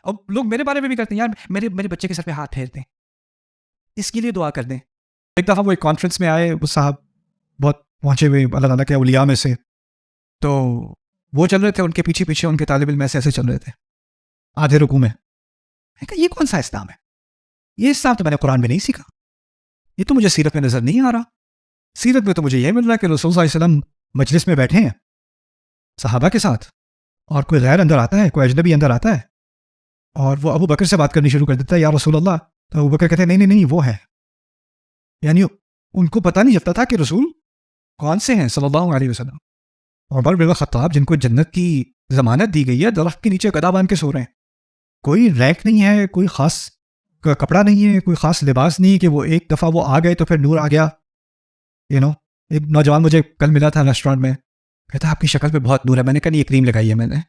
और लोग मेरे बारे में भी करते हैं, यार मेरे मेरे बच्चे के सर पे हाथ फेर दें, इसके लिए दुआ कर दें। एक दफ़ा वो एक कॉन्फ्रेंस में आए, वो साहब बहुत पहुँचे हुए अल्लाह ताला के औलिया में से, तो वो चल रहे थे, उनके पीछे पीछे उनके तालिब इल्म ऐसे ऐसे चल रहे थे आधे रुकू में। मैंने कहा ये कौन सा इस्लाम है, ये इस्लाम तो मैंने कुरान में नहीं सीखा, ये तो मुझे सीरत में नज़र नहीं आ रहा। सीरत में तो मुझे यह मिल रहा है कि रसूल सल्लल्लाहु अलैहि वसल्लम मजलिस में बैठे हैं सहाबा के साथ, और कोई गैर अंदर आता है, कोई अजनबी अंदर आता है, और वो अबू बकर से बात करनी शुरू कर देता है, या रसूल अल्लाह। तो अबू बकर कहते हैं नहीं नहीं नहीं वो है। यानी उनको पता नहीं चलता था कि रसूल कौन से हैं सल्लल्लाहु अलैहि वसल्लम। और उमर बिन खत्ताब जिनको जन्नत की जमानत दी गई है, दरख्त के नीचे गदा बांध के सो रहे हैं, कोई रैक नहीं है, कोई खास कपड़ा नहीं है, कोई खास लिबास नहीं कि वो एक दफ़ा वो आ गए तो फिर नूर आ गया। एक नौजवान मुझे कल मिला था रेस्टोरेंट में, कहता आपकी शक्ल पे बहुत नूर है। मैंने कहा ये क्रीम लगाई है मैंने।